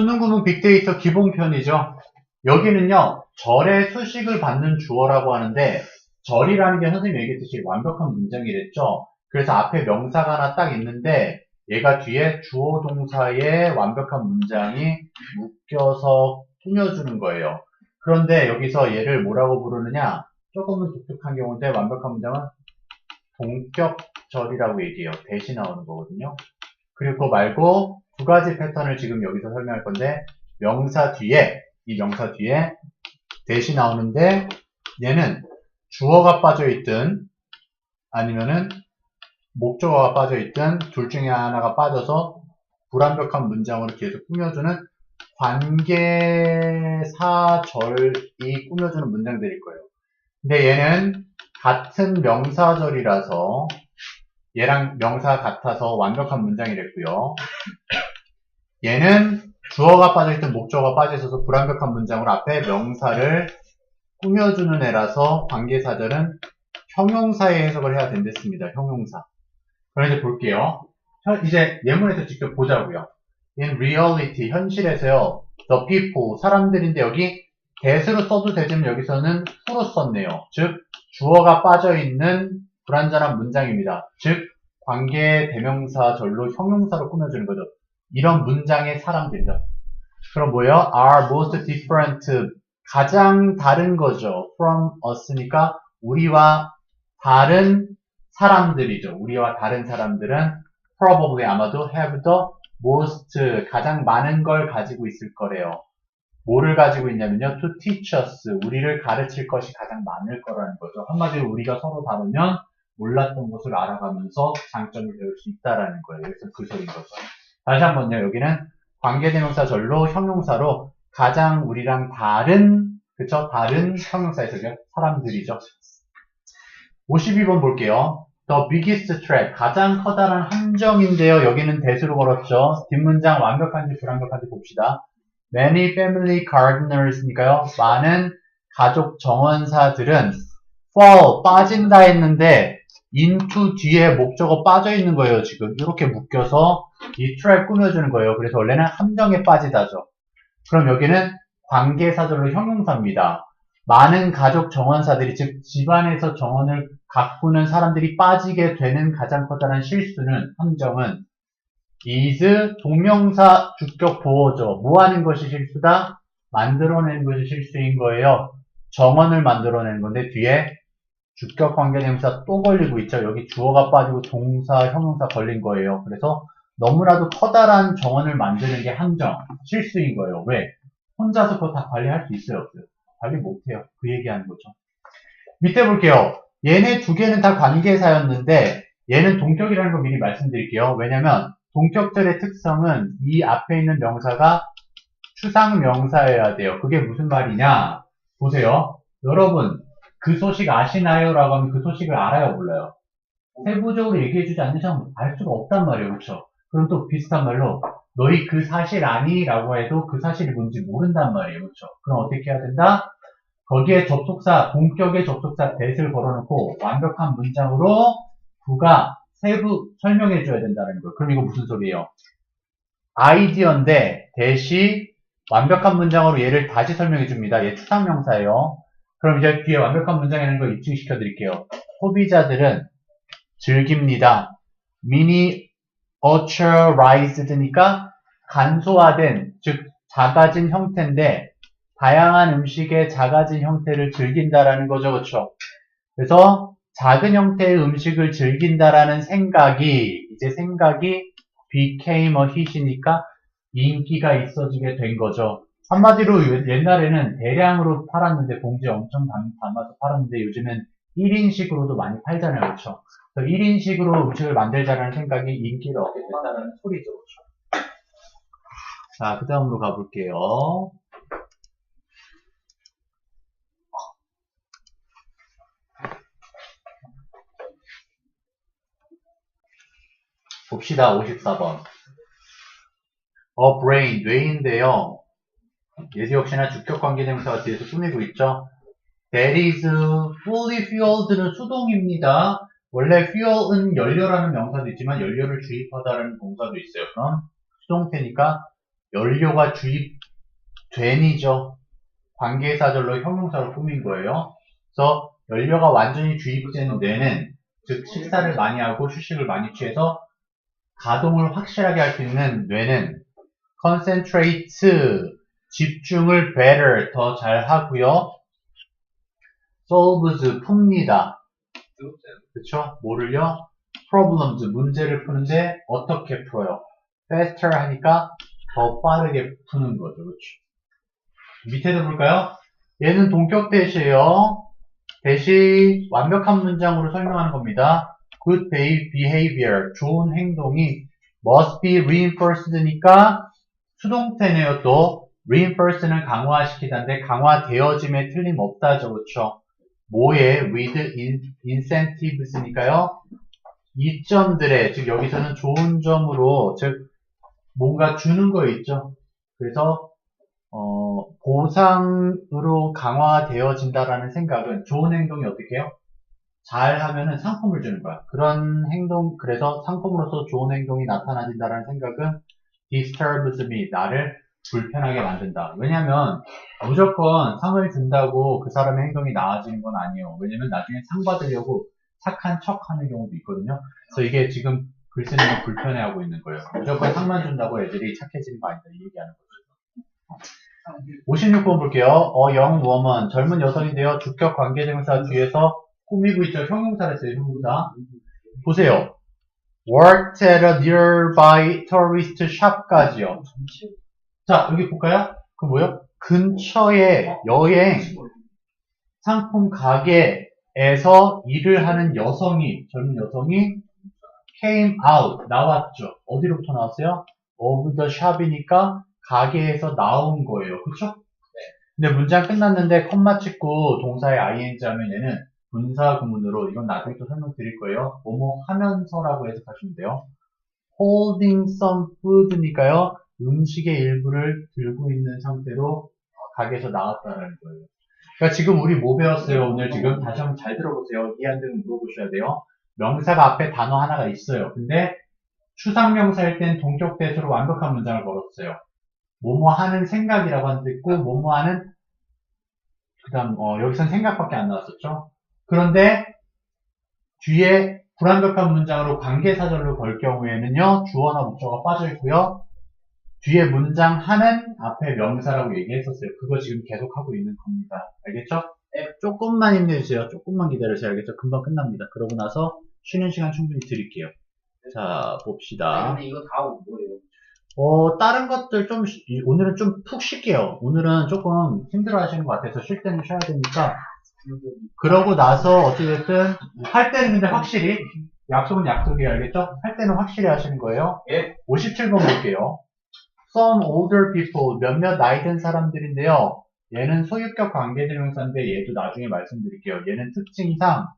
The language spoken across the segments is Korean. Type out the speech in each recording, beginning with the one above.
수능 구문 빅데이터 기본편이죠. 여기는요, 절의 수식을 받는 주어라고 하는데, 절이라는 게 선생님이 얘기했듯이 완벽한 문장이랬죠. 그래서 앞에 명사가 하나 딱 있는데, 얘가 뒤에 주어 동사의 완벽한 문장이 묶여서 꾸며주는 거예요. 그런데 여기서 얘를 뭐라고 부르느냐, 조금은 독특한 경우인데, 완벽한 문장은 동격절이라고 얘기해요. 대시 나오는 거거든요. 그리고 그거 말고 두 가지 패턴을 지금 여기서 설명할 건데, 명사 뒤에, 이 명사 뒤에 대시 나오는데, 얘는 주어가 빠져있든 아니면은 목적어가 빠져있든 둘 중에 하나가 빠져서 불완벽한 문장으로 계속 꾸며주는 관계사절이 꾸며주는 문장들일 거예요. 근데 얘는 같은 명사절이라서 얘랑 명사 같아서 완벽한 문장이랬고요. 얘는 주어가 빠져있든 목적어가 빠져있어서 불완벽한 문장으로 앞에 명사를 꾸며주는 애라서 관계사절은 형용사의 해석을 해야 된댔습니다. 형용사. 그럼 이제 볼게요. 이제 예문에서 직접 보자고요. In reality, 현실에서요. The people, 사람들인데 여기 that으로 써도 되지만 여기서는 who로 썼네요. 즉, 주어가 빠져있는 불완전한 문장입니다. 즉, 관계 대명사절로 형용사로 꾸며주는 거죠. 이런 문장의 사람들이죠. 그럼 뭐예요? are most different, 가장 다른 거죠. from us니까 우리와 다른 사람들이죠. 우리와 다른 사람들은 probably 아마도 have the most, 가장 많은 걸 가지고 있을 거래요. 뭐를 가지고 있냐면요. to teach us, 우리를 가르칠 것이 가장 많을 거라는 거죠. 한마디로 우리가 서로 다르면 몰랐던 것을 알아가면서 장점을 배울 수 있다라는 거예요. 그래서 그 소리인 거죠. 다시 한번요. 여기는 관계대명사절로 형용사로 가장 우리랑 다른, 그쵸? 다른 형용사에서요. 사람들이죠. 52번 볼게요. The biggest threat, 가장 커다란 함정인데요. 여기는 that으로 걸었죠. 뒷문장 완벽한지 불완벽한지 봅시다. Many family gardeners니까요. 많은 가족 정원사들은 fall, 빠진다 했는데 into 뒤에 목적어 빠져 있는 거예요. 지금 이렇게 묶여서 이 트랩 꾸며주는 거예요. 그래서 원래는 함정에 빠지다죠. 그럼 여기는 관계사절로 형용사입니다. 많은 가족 정원사들이, 즉 집안에서 정원을 가꾸는 사람들이 빠지게 되는 가장 커다란 실수는, 함정은 is 동명사 주격 보어죠. 뭐 하는 것이 실수다? 만들어내는 것이 실수인 거예요. 정원을 만들어내는 건데 뒤에 주격 관계대명사 또 걸리고 있죠. 여기 주어가 빠지고 동사, 형용사 걸린 거예요. 그래서 너무나도 커다란 정원을 만드는 게 함정, 실수인 거예요. 왜? 혼자서 그거 다 관리할 수 있어요, 없어요? 관리 못해요. 그 얘기하는 거죠. 밑에 볼게요. 얘네 두 개는 다 관계사였는데 얘는 동격이라는 거 미리 말씀드릴게요. 왜냐면 동격절의 특성은 이 앞에 있는 명사가 추상명사여야 돼요. 그게 무슨 말이냐? 보세요. 여러분, 그 소식 아시나요? 라고 하면 그 소식을 알아요, 몰라요? 세부적으로 얘기해주지 않는 이상 알 수가 없단 말이에요. 그렇죠? 그럼 또 비슷한 말로 너희 그 사실 아니? 라고 해도 그 사실이 뭔지 모른단 말이에요. 그렇죠? 그럼 어떻게 해야 된다? 거기에 접속사, 동격의 접속사 that을 걸어놓고 완벽한 문장으로 부가 세부 설명해줘야 된다는 거예요. 그럼 이거 무슨 소리예요? 아이디어인데 that이 완벽한 문장으로 얘를 다시 설명해줍니다. 얘 추상명사예요. 그럼 이제 뒤에 완벽한 문장이라는 걸 입증시켜 드릴게요. 소비자들은 즐깁니다. miniaturized니까 간소화된, 즉 작아진 형태인데 다양한 음식의 작아진 형태를 즐긴다라는 거죠. 그렇죠? 그래서 작은 형태의 음식을 즐긴다라는 생각이, 이제 생각이 became a hit이니까 인기가 있어지게 된 거죠. 한마디로 옛날에는 대량으로 팔았는데 봉지에 엄청 담아서 팔았는데 요즘엔 1인식으로도 많이 팔잖아요. 그렇죠? 그래서 1인식으로 음식을 만들자라는 생각이 인기를 얻게 됐다는 소리죠. 그렇죠? 자, 그 다음으로 가볼게요. 봅시다. 54번. A brain, 뇌인데요. 얘도 역시나 주격관계대명사가 뒤에서 꾸미고 있죠. That is fully fueled는 수동입니다. 원래 fuel은 연료라는 명사도 있지만 연료를 주입하다라는 동사도 있어요. 그럼 수동태니까 연료가 주입된이죠. 관계사절로 형용사로 꾸민 거예요. 그래서 연료가 완전히 주입된 뇌는, 즉 식사를 많이 하고 휴식을 많이 취해서 가동을 확실하게 할 수 있는 뇌는 concentrate, 집중을 better, 더 잘하고요. solves, 풉니다. 그쵸? 뭐를요? problems, 문제를 푸는데 어떻게 풀어요? faster 하니까 더 빠르게 푸는 거죠. 그렇죠? 밑에도 볼까요? 얘는 동격 대시예요. 대시 완벽한 문장으로 설명하는 겁니다. good behavior, 좋은 행동이 must be reinforced니까 수동태네요. 또 reinforce는 강화시키다인데 강화되어짐에 틀림없다죠. 그렇죠? 뭐에 with incentives니까요. 이점들에, 즉 여기서는 좋은 점으로, 즉 뭔가 주는 거 있죠. 그래서 보상으로 강화되어진다라는 생각은 좋은 행동이 어떻게 해요? 잘하면은 상품을 주는 거야. 그런 행동, 그래서 상품으로서 좋은 행동이 나타나진다라는 생각은 disturbs me, 나를 불편하게 만든다. 왜냐면 무조건 상을 준다고 그 사람의 행동이 나아지는 건 아니에요. 왜냐면 나중에 상 받으려고 착한 척 하는 경우도 있거든요. 그래서 이게 지금 글 쓰는 건 불편해하고 있는 거예요. 무조건 상만 준다고 애들이 착해지는 거 아니다. 이 얘기하는 거죠. 56번 볼게요. young woman, 젊은 여성인데요. 주격 관계대명사 뒤에서 꾸미고 있죠. 형용사를 써요. 형용사. 보세요. worked at a nearby tourist shop까지요. 자, 여기 볼까요? 그 뭐요? 근처에 여행 상품 가게에서 일을 하는 여성이, 젊은 여성이 came out, 나왔죠. 어디로부터 나왔어요? of the shop이니까 가게에서 나온 거예요. 그쵸? 근데 문장 끝났는데 컴마 찍고 동사의 ing 하면 얘는 분사 구문으로, 이건 나중에 또 설명드릴 거예요. 뭐뭐 하면서라고 해석하시면 돼요. holding some food니까요. 음식의 일부를 들고 있는 상태로 가게에서 나왔다라는 거예요. 그러니까 지금 우리 뭐 배웠어요? 오늘 지금 다시 한번 잘 들어보세요. 이해 안 되면 물어보셔야 돼요. 명사가 앞에 단어 하나가 있어요. 근데 추상명사일 땐 동격대수로 완벽한 문장을 걸었어요. 뭐뭐 하는 생각이라고 하는 데 있고, 뭐뭐 하는, 그 다음, 여기선 생각밖에 안 나왔었죠? 그런데, 뒤에 불완벽한 문장으로 관계사절로 걸 경우에는요, 주어나 목적어가 빠져 있고요, 뒤에 문장 하는 앞에 명사라고 얘기했었어요. 그거 지금 계속 하고 있는 겁니다. 알겠죠? 네, 조금만 힘내주세요. 조금만 기다려주세요. 알겠죠? 금방 끝납니다. 그러고 나서 쉬는 시간 충분히 드릴게요. 자, 봅시다. 근데 이거 다 뭐예요? 다른 것들 좀, 오늘은 좀 푹 쉴게요. 오늘은 조금 힘들어 하시는 것 같아서 쉴 때는 쉬어야 되니까. 그러고 나서 어찌됐든, 할 때는 근데 확실히, 약속은 약속이에요. 알겠죠? 할 때는 확실히 하시는 거예요. 예. 57번 볼게요. Some older people, 몇몇 나이 든 사람들인데요. 얘는 소유격 관계대명사인데 얘도 나중에 말씀드릴게요. 얘는 특징상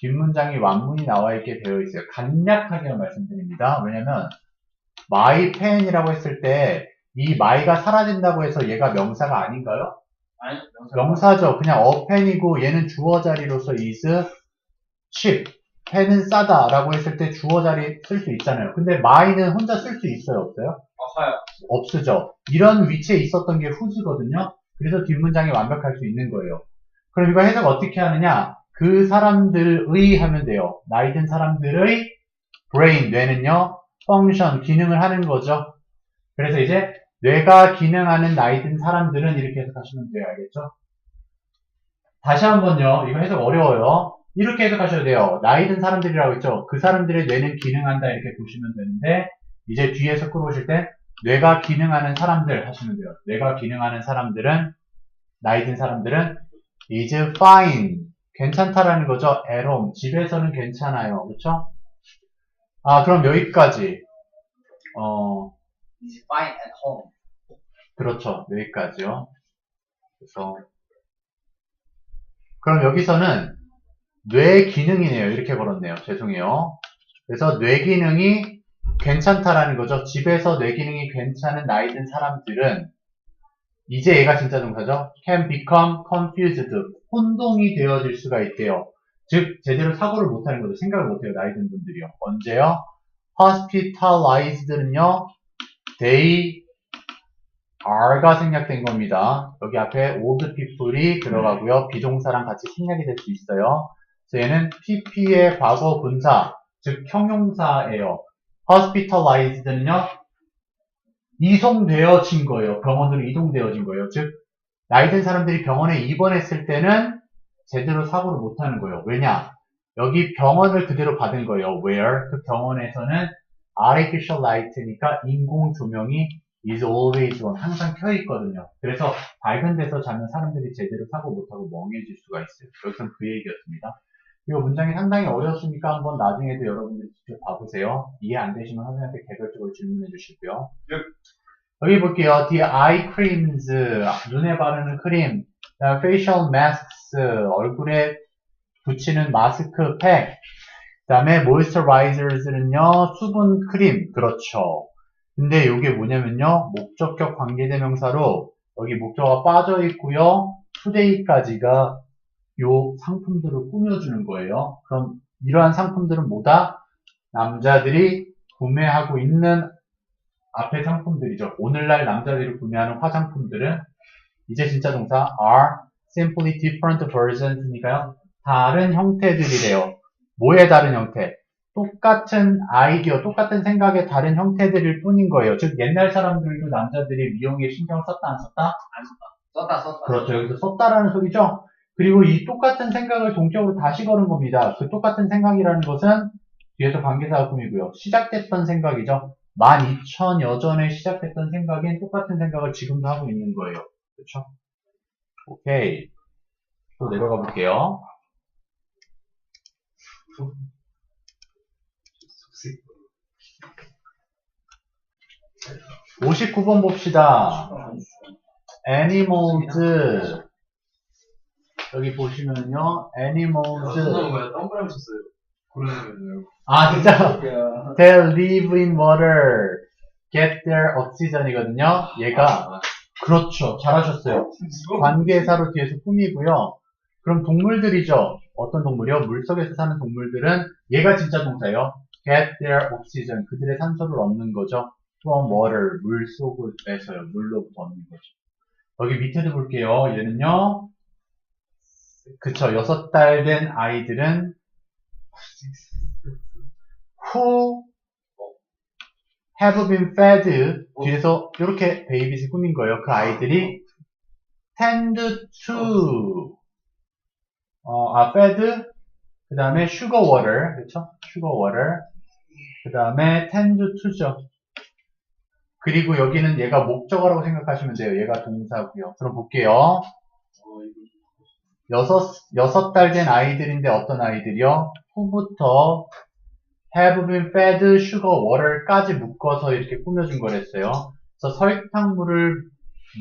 뒷문장이 완문이 나와 있게 되어 있어요. 간략하게 말씀드립니다. 왜냐면 my pen이라고 했을 때 이 my가 사라진다고 해서 얘가 명사가 아닌가요? 아니, 명사죠. 그냥 a pen이고 얘는 주어 자리로서 is cheap. pen은 싸다 라고 했을 때 주어 자리 쓸 수 있잖아요. 근데 my는 혼자 쓸 수 있어요? 없어요? 없으죠. 이런 위치에 있었던 게 who's거든요. 그래서 뒷문장이 완벽할 수 있는 거예요. 그럼 이거 해석 어떻게 하느냐? 그 사람들의 하면 돼요. 나이 든 사람들의 brain, 뇌는요. function, 기능을 하는 거죠. 그래서 이제 뇌가 기능하는 나이 든 사람들은 이렇게 해석하시면 돼요. 알겠죠? 다시 한번요. 이거 해석 어려워요. 이렇게 해석하셔야 돼요. 나이 든 사람들이라고 했죠. 그 사람들의 뇌는 기능한다 이렇게 보시면 되는데 이제 뒤에서 끌어오실 때 뇌가 기능하는 사람들 하시면 돼요. 뇌가 기능하는 사람들은, 나이 든 사람들은 is fine, 괜찮다라는 거죠. at home, 집에서는 괜찮아요. 그렇죠? 그럼 여기까지. is fine at home. 그렇죠. 여기까지요. 그래서 그럼 여기서는 뇌 기능이네요. 이렇게 걸었네요. 죄송해요. 그래서 뇌 기능이 괜찮다라는 거죠. 집에서 뇌 기능이 괜찮은 나이 든 사람들은 이제 얘가 진짜 동사죠. can become confused. 혼동이 되어질 수가 있대요. 즉 제대로 사고를 못하는 거죠. 생각을 못해요. 나이 든 분들이요. 언제요? hospitalized는요. they are가 생략된 겁니다. 여기 앞에 old people이 들어가고요. 비동사랑 같이 생략이 될 수 있어요. 그래서 얘는 pp의 과거 분사, 즉 형용사예요. hospitalized는요, 이송되어진 거예요. 병원으로 이동되어진 거예요. 즉 나이 든 사람들이 병원에 입원했을 때는 제대로 사고를 못하는 거예요. 왜냐? 여기 병원을 그대로 받은 거예요. where? 그 병원에서는 artificial light니까 인공 조명이 is always on, 항상 켜 있거든요. 그래서 밝은 데서 자면 사람들이 제대로 사고 못하고 멍해질 수가 있어요. 여기서는 그 얘기였습니다. 이 문장이 상당히 어려웠으니까 한번 나중에도 여러분들이 직접 봐보세요. 이해 안 되시면 선생님한테 개별적으로 질문해 주시고요. 여기 볼게요. The eye creams, 눈에 바르는 크림, facial masks, 얼굴에 붙이는 마스크 팩, 그 다음에 moisturizers는요, 수분 크림, 그렇죠. 근데 이게 뭐냐면요, 목적격 관계대명사로 여기 목적어가 빠져 있고요, today까지가 요 상품들을 꾸며주는 거예요. 그럼 이러한 상품들은 뭐다? 남자들이 구매하고 있는 앞에 상품들이죠. 오늘날 남자들이 구매하는 화장품들은 이제 진짜 동사 are simply different versions니까요. 다른 형태들이래요. 뭐의 다른 형태? 똑같은 아이디어, 똑같은 생각의 다른 형태들일 뿐인 거예요. 즉 옛날 사람들도 남자들이 미용에 신경 썼다 안 썼다? 안 썼다. 썼다. 그렇죠. 여기서 썼다라는 소리죠. 그리고 이 똑같은 생각을 동격으로 다시 거는 겁니다. 그 똑같은 생각이라는 것은 뒤에서 관계사가 꾸미고요. 시작됐던 생각이죠. 12,000여 전에 시작됐던 생각인 똑같은 생각을 지금도 하고 있는 거예요. 그렇죠? 오케이. 또 내려가 볼게요. 59번 봅시다. animals. 여기 보시면요. animals. 뭐야? 동그라미 쳤어요. 그러면요. 아, 진짜. They live in water. Get their oxygen이거든요. 얘가, 그렇죠. 잘하셨어요. 관계사로 뒤에서 꾸미고요. 그럼 동물들이죠. 어떤 동물이요? 물속에서 사는 동물들은 얘가 진짜 동사예요. Get their oxygen. 그들의 산소를 얻는 거죠. From water. 물속에서요. 물로부터 얻는 거죠. 여기 밑에도 볼게요. 얘는요. 그쵸. 6달 된 아이들은 who have been fed. 뒤에서 이렇게 베이비스 꾸민 거예요. 그 아이들이 tend to fed, 그 다음에 sugar water, 그쵸? sugar water, 그 다음에 tend to죠. 그리고 여기는 얘가 목적어라고 생각하시면 돼요. 얘가 동사고요. 그럼 볼게요. 6달 된 아이들인데 어떤 아이들이요? who부터 have been fed sugar water까지 묶어서 이렇게 꾸며준 거랬어요. 그래서 설탕물을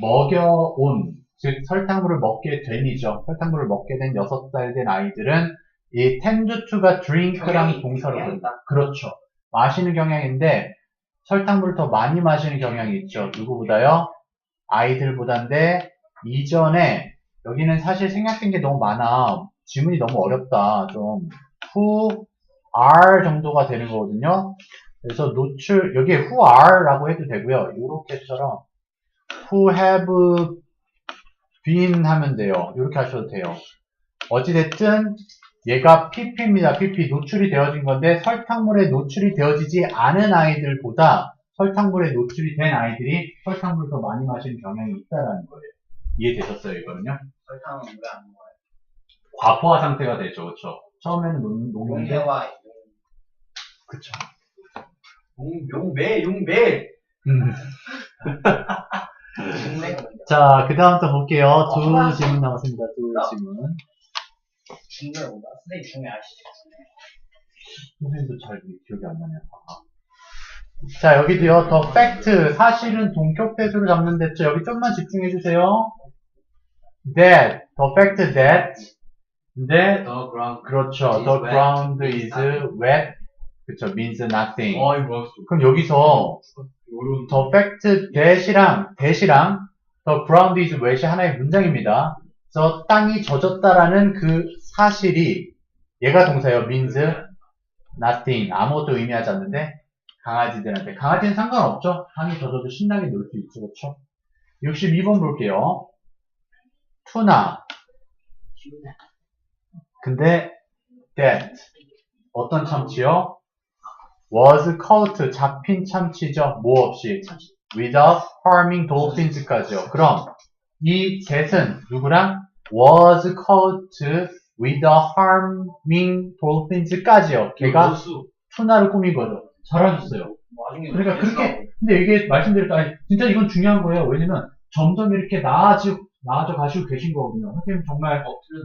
먹여온, 즉 설탕물을 먹게 된이죠. 설탕물을 먹게 된 6살 된 아이들은 이 tend to가 drink랑 동사로 된다. 그렇죠. 마시는 경향인데 설탕물을 더 많이 마시는 경향이 있죠. 누구보다요? 아이들보다인데 이전에 여기는 사실 생략된 게 너무 많아. 지문이 너무 어렵다. 좀 who are 정도가 되는 거거든요. 그래서 노출 여기에 who are라고 해도 되고요. 이렇게처럼 who have been 하면 돼요. 이렇게 하셔도 돼요. 어찌됐든 얘가 pp입니다. pp 노출이 되어진 건데 설탕물에 노출이 되어지지 않은 아이들보다 설탕물에 노출이 된 아이들이 설탕물을 더 많이 마시는 경향이 있다라는 거예요. 이해되셨어요, 이거는요? 설탕은 왜 안 먹어요? 과포화 상태가 되죠, 그렇죠? 처음에는 녹는데, 용매와 그쵸? 용매. 용매가 자, 그 다음부터 볼게요. 두 하나. 질문 남았습니다. 두 질문. 중매보다 선생님 중매 아시죠? 선생님도 잘 기억이 안 나네요. 자, 여기도요, the fact, 사실은 동격대수로 잡는데, 여기 좀만 집중해주세요. that, the fact that, 근데, The ground 그렇죠. is the wet. ground is wet. 그쵸. means nothing. 이거 뭐였어? 그럼 여기서, 어려운 the fact that이랑 the ground is wet이 하나의 문장입니다. 그래서 땅이 젖었다라는 그 사실이, 얘가 동사예요. means nothing. 아무것도 의미하지 않는데, 강아지들한테. 강아지는 상관없죠? 땅이 젖어도 신나게 놀 수 있죠. 그렇죠? 62번 볼게요. 투나. 근데 that 어떤 참치요? was caught 잡힌 참치죠. 뭐 없이 without harming dolphins까지요. 그럼 이 that은 누구랑 was caught without harming dolphins까지요. 걔가 투나를 꾸민 거죠. 잘하셨어요. 그러니까 그렇게 근데 이게 말씀드렸다. 진짜 이건 중요한 거예요. 왜냐면 점점 이렇게 나아져 가시고 계신 거거든요. 선생님 정말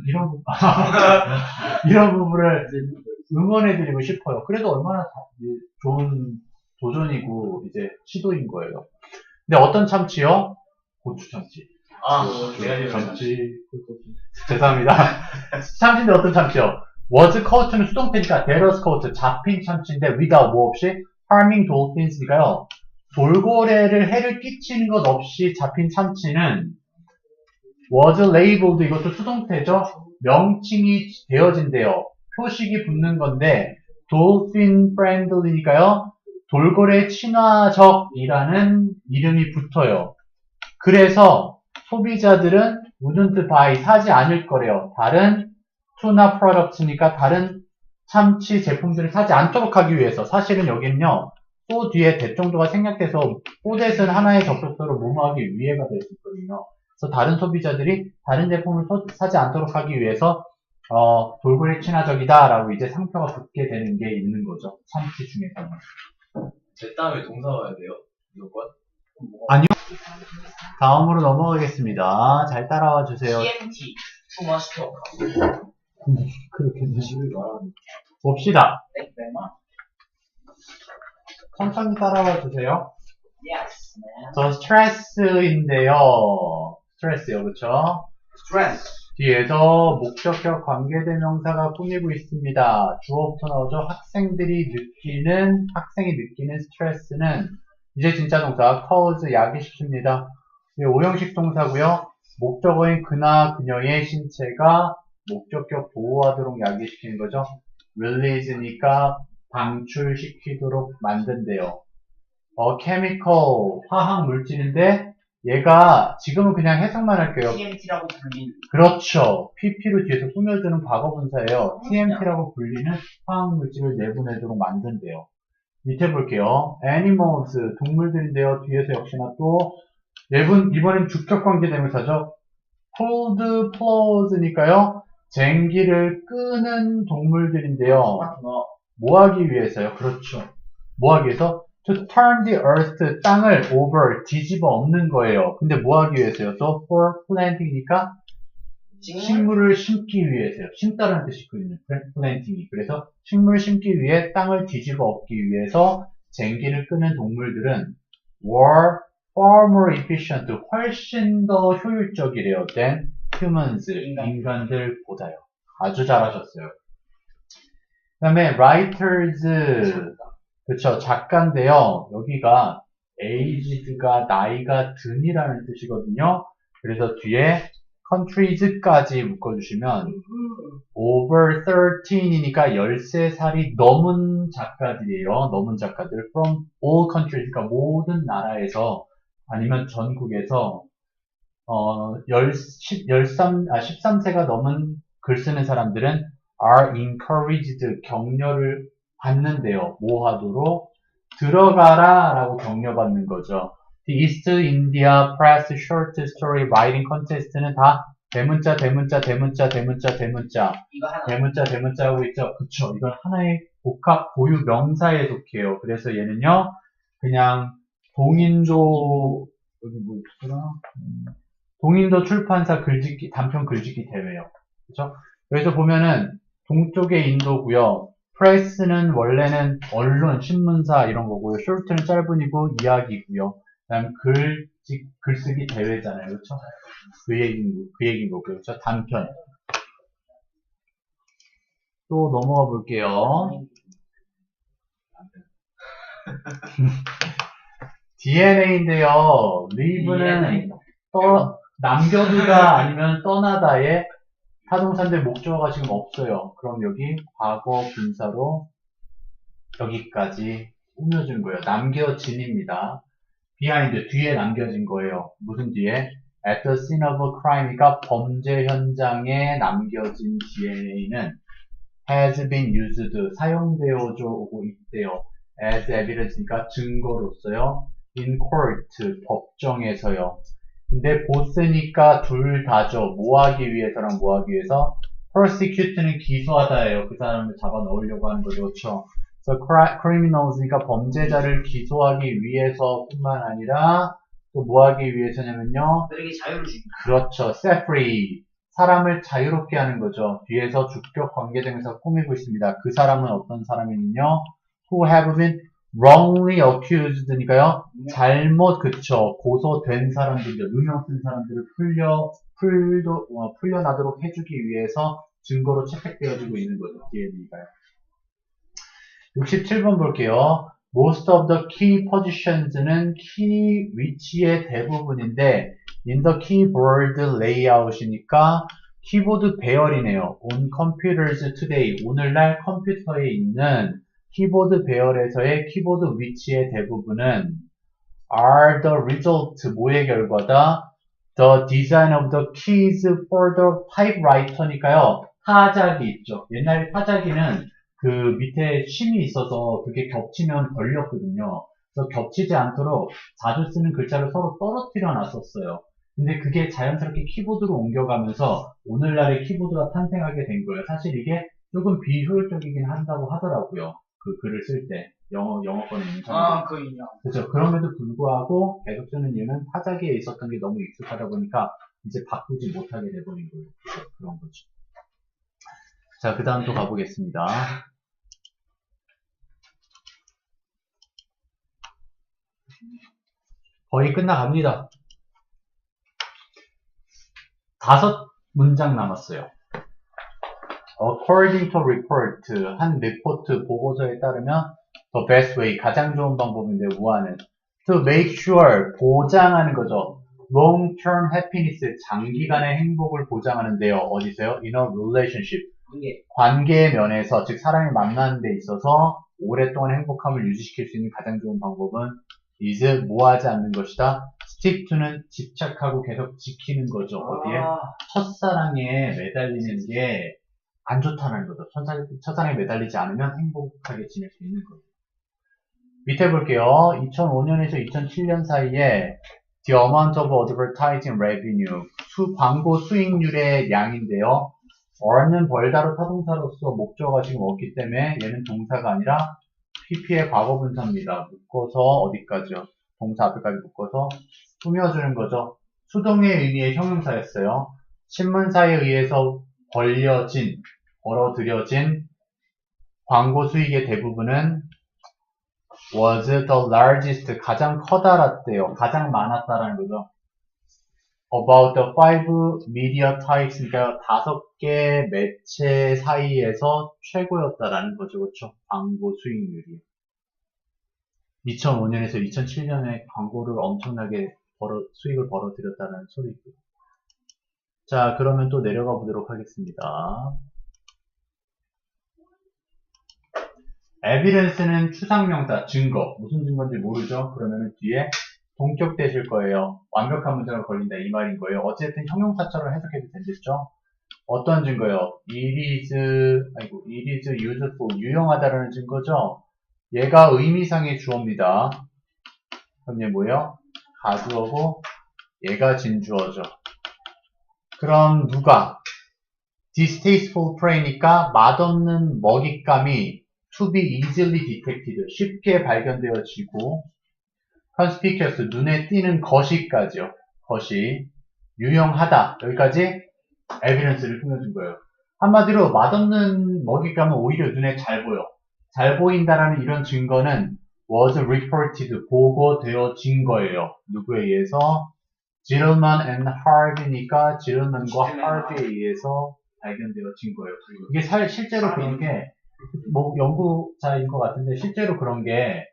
이런 부분 이런 부분을 응원해드리고 싶어요. 그래도 얼마나 좋은 도전이고 이제 시도인 거예요. 근데 어떤 참치요? 고추 참치. 참치. 죄송합니다. 참치인데 어떤 참치요? was caught는 수동태니까 that was caught 잡힌 참치인데 without 뭐 없이 harming dolphins니까요. 돌고래를 해를 끼치는 것 없이 잡힌 참치는 was labeled 이것도 수동태죠. 명칭이 되어진대요. 표식이 붙는 건데 dolphin friendly니까요. 돌고래 친화적이라는 이름이 붙어요. 그래서 소비자들은 wouldn't buy 사지 않을 거래요. 다른 tuna products니까 다른 참치 제품들을 사지 않도록 하기 위해서 사실은 여기는요. 또 뒤에 대 정도가 생략돼서 또댓은 하나의 접속사로 뭐뭐하기 위해가 될 수 있거든요. 그래서 다른 소비자들이 다른 제품을 사지 않도록 하기 위해서 돌고래 친화적이다 라고 이제 상표가 붙게 되는 게 있는 거죠. 참치 중에서는. 제 다음에 동사 와야 돼요? 무조건? 아니요. 다음으로 넘어가겠습니다. 잘 따라와 주세요. TMT Too much talk. 그렇겠네. 봅시다. 땡땡만? 천천히 따라와 주세요. Yes, man. 저 스트레스인데요. 스트레스요, 그쵸? Stress. 뒤에서 목적격 관계대명사가 꾸미고 있습니다. 주어부터 나오죠. 학생이 느끼는 스트레스는 이제 진짜 동사 cause 야기시킵니다. 오형식 동사고요. 목적어인 그나 그녀의 신체가 목적격 보호하도록 야기시키는 거죠. release니까 방출시키도록 만든대요. chemical 화학 물질인데 얘가 지금은 그냥 해석만 할게요. TMT라고 불리는. 그렇죠. PP로 뒤에서 꾸며주는 과거분사예요. TMT라고 불리는 화학 물질을 내보내도록 만든대요. 밑에 볼게요. animals 동물들인데요. 뒤에서 역시나 또 이번엔 주격관계대명사죠. pulled plows니까요. 쟁기를 끄는 동물들인데요. 뭐 하기 위해서요? 그렇죠. 뭐 하기 위해서? To turn the earth, 땅을 over, 뒤집어 엎는 거예요. 근데 뭐 하기 위해서요? So for planting이니까 식물을 심기 위해서요. 심다라는 뜻이 있거든요. planting이. 그래서 식물을 심기 위해 땅을 뒤집어 엎기 위해서 쟁기를 끄는 동물들은 were far more efficient, 훨씬 더 효율적이래요. than humans, 인간들보다요. 아주 잘하셨어요. 그 다음에 writers, 그쵸, 작가인데요. 여기가 aged가 나이가 든이라는 뜻이거든요. 그래서 뒤에 countries까지 묶어주시면 over 13이니까 13살이 넘은 작가들이에요. 넘은 작가들 from all countries, 그러니까 모든 나라에서 아니면 전국에서 13세가 넘은 글 쓰는 사람들은 are encouraged, 격려를 받는데요. 뭐 하도록? 들어가라 라고 격려받는 거죠. The East India Press Short Story Writing Contest는 다 대문자 하고 있죠. 그쵸. 이건 하나의 복합 고유 명사에 속해요. 그래서 얘는요, 그냥 동인도, 여기 뭐 있더라? 동인도 출판사 단편 글짓기 대회요. 그쵸? 여기서 보면은 동쪽의 인도고요. 프레스는 원래는 언론, 신문사 이런 거고요. 숄트는 짧은이고 이야기고요. 그 다음 글쓰기 대회잖아요. 그렇죠? 그 얘기인 거고요. 그렇죠? 단편. 또 넘어가 볼게요. DNA인데요. live는 남겨두다 아니면 떠나다에 타동사인데 목적어가 지금 없어요. 그럼 여기 과거 분사로 여기까지 꾸며준 거예요. 남겨진입니다. behind 뒤에 남겨진 거예요. 무슨 뒤에? At the scene of a crime이니까 범죄 현장에 남겨진 DNA는 has been used 사용되어져 오고 있대요. as evidence니까 증거로서요. in court 법정에서요. 근데 보스니까 둘 다죠. 뭐 하기 위해서랑 뭐 하기 위해서? persecute는 기소하다예요. 그 사람을 잡아 넣으려고 하는 거죠. 그렇죠? So criminals니까 범죄자를 기소하기 위해서뿐만 아니라 또 뭐 하기 위해서냐면요. 그들에게 자유를 주기. 그렇죠. set free. 사람을 자유롭게 하는 거죠. 뒤에서 주격 관계등에서 꾸미고 있습니다. 그 사람은 어떤 사람이면요. who have been wrongly accused니까요. 잘못 그쵸. 고소된 사람들이죠. 누명 쓴 사람들을 풀려나도록 해주기 위해서 증거로 채택되어지고 있는 거죠. DNA가요. 67번 볼게요. Most of the key positions는 키 위치의 대부분인데 in the keyboard layout이니까 키보드 배열이네요. On computers today 오늘날 컴퓨터에 있는 키보드 배열에서의 키보드 위치의 대부분은 are the result 뭐의 결과다? The design of the keys for the typewriter니까요. 타자기 있죠. 옛날에 타자기는 그 밑에 심이 있어서 그게 겹치면 걸렸거든요. 그래서 겹치지 않도록 자주 쓰는 글자를 서로 떨어뜨려 놨었어요. 근데 그게 자연스럽게 키보드로 옮겨가면서 오늘날의 키보드가 탄생하게 된 거예요. 사실 이게 조금 비효율적이긴 한다고 하더라고요. 그 글을 쓸 때. 영어권에 있는 사람들. 그 인형. 그렇죠. 그럼에도 불구하고 계속 쓰는 이유는 타자기에 있었던 게 너무 익숙하다 보니까 이제 바꾸지 못하게 돼버린 거예요. 그런 거죠. 자, 그 다음 또 가보겠습니다. 거의 끝나갑니다. 5문장 남았어요. According to report, 한 리포트 보고서에 따르면 the best way, 가장 좋은 방법인데 뭐하는? To make sure, 보장하는 거죠. long-term happiness, 장기간의 행복을 보장하는데요. 어디서요? In a relationship, 관계의 면에서, 즉 사람이 만나는 데 있어서 오랫동안 행복함을 유지시킬 수 있는 가장 좋은 방법은 is 뭐하지 않는 것이다. stick to는 집착하고 계속 지키는 거죠. 어디에? 첫사랑에 매달리는 게 안 좋다는 거죠. 첫사랑에 매달리지 않으면 행복하게 지낼 수 있는 거죠. 밑에 볼게요. 2005년에서 2007년 사이에 the amount of advertising revenue, 광고 수익률의 양인데요. earn은 벌다로 타동사로서 목적어가 지금 없기 때문에 얘는 동사가 아니라 pp의 과거 분사입니다. 묶어서 어디까지요? 동사 앞에까지 묶어서 꾸며주는 거죠. 수동의 의미의 형용사였어요. 신문사에 의해서 벌어들여진 광고 수익의 대부분은 was the largest, 가장 커다랗대요. 가장 많았다라는 거죠. About the 5 media types, 그러니까 5개 매체 사이에서 최고였다라는 거죠. 그렇죠? 광고 수익률이. 2005년에서 2007년에 광고를 엄청나게 수익을 벌어들였다는 소리고요. 자, 그러면 또 내려가 보도록 하겠습니다. evidence는 추상명사, 증거. 무슨 증거인지 모르죠? 그러면 뒤에 동격 되실 거예요. 완벽한 문장을 걸린다 이 말인 거예요. 어쨌든 형용사처럼 해석해도 되겠죠? 어떤 증거요? it is useful, 유용하다라는 증거죠? 얘가 의미상의 주어입니다. 그럼 얘 뭐예요? 가주어고 얘가 진주어죠. 그럼 누가? distasteful prey니까 맛없는 먹잇감이 to be easily detected, 쉽게 발견되어지고 conspicuous, 눈에 띄는 것이까지요. 것이 유용하다. 여기까지 evidence를 꾸며준 거예요. 한마디로 맛없는 먹잇감은 오히려 눈에 잘 보여. 잘 보인다라는 이런 증거는 was reported, 보고되어진 거예요. 누구에 의해서? Gentleman and Harvey니까 Gentleman과 Harvey에 의해서 발견되어진 거예요. 이게 실제로 그런 게 뭐 연구자인 것 같은데 실제로 그런 게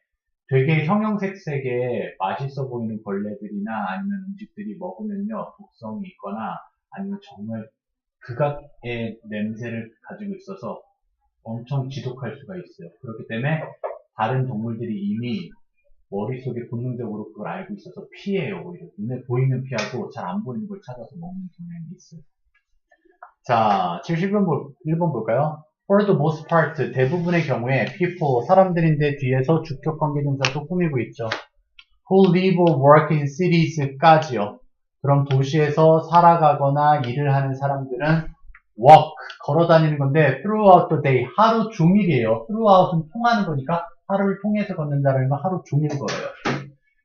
되게 형형색색의 맛있어 보이는 벌레들이나 아니면 음식들이 먹으면요 독성이 있거나 아니면 정말 극악의 냄새를 가지고 있어서 엄청 지독할 수가 있어요. 그렇기 때문에 다른 동물들이 이미 머릿속에 본능적으로 그걸 알고 있어서 피해요. 오히려 눈에 보이는 피하고 잘 안 보이는 걸 찾아서 먹는 경향이 있어요. 자, 1번 볼까요? For the most part, 대부분의 경우에 people, 사람들인데 뒤에서 주격 관계동사 또 꾸미고 있죠. Who live or work in cities까지요. 그럼 도시에서 살아가거나 일을 하는 사람들은 walk, 걸어 다니는 건데 throughout the day, 하루 종일이에요. throughout은 통하는 거니까 하루를 통해서 걷는다는 건 하루 종일 걸어요.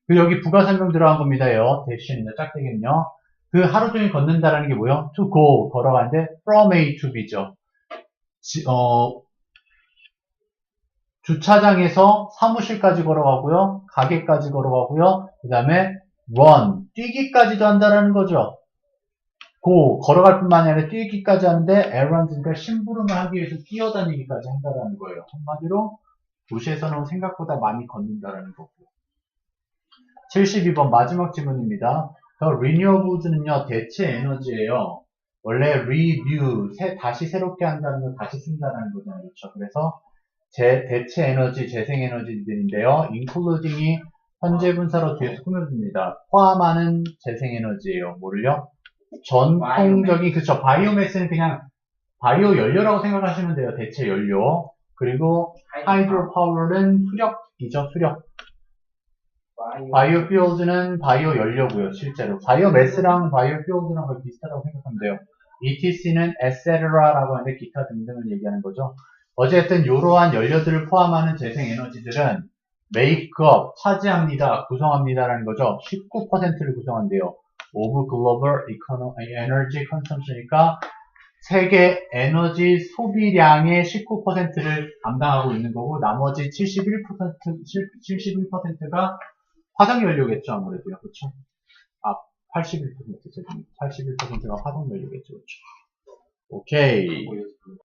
그 여기 부가 설명 들어간 겁니다요. 대신입니다. 짝대기는요. 그 하루 종일 걷는다라는 게 뭐예요? to go, 걸어가는데 from A to B죠. 주차장에서 사무실까지 걸어가고요. 가게까지 걸어가고요. 그 다음에 run, 뛰기까지도 한다라는 거죠. go, 걸어갈 뿐만 아니라 뛰기까지 하는데 errands니까 심부름을 하기 위해서 뛰어다니기까지 한다라는 거예요. 한마디로 도시에서는 생각보다 많이 걷는다라는 거고요. 72번 마지막 질문입니다. renewables는요, 대체 에너지예요. 원래 renew, 다시 새롭게 한다는 거, 다시 쓴다는 거잖아요. 그렇죠? 그래서 대체 에너지, 재생 에너지들인데요. including이 현재 분사로 뒤에서 꾸며줍니다. 포함하는 재생 에너지예요. 뭐를요? 전통적인, 그쵸. 바이오매스는 그냥 바이오 연료라고 생각하시면 돼요. 대체 연료. 그리고 하이드로 파워는 수력이죠. 수력. 바이오퓨얼즈는 바이오 연료고요. 실제로. 바이오매스랑 바이오퓨얼즈랑 거의 비슷하다고 생각하면 돼요. ETC는 etc라고 하는데 기타 등등을 얘기하는 거죠. 어쨌든 이러한 연료들을 포함하는 재생 에너지들은 make up, 차지합니다. 구성합니다라는 거죠. 19%를 구성한대요. of global energy consumption이니까 세계 에너지 소비량의 19%를 담당하고 있는 거고 나머지 71%가 화석연료겠죠. 아무래도요. 그렇죠? 81%가 화석연료겠죠. 그렇죠? 오케이.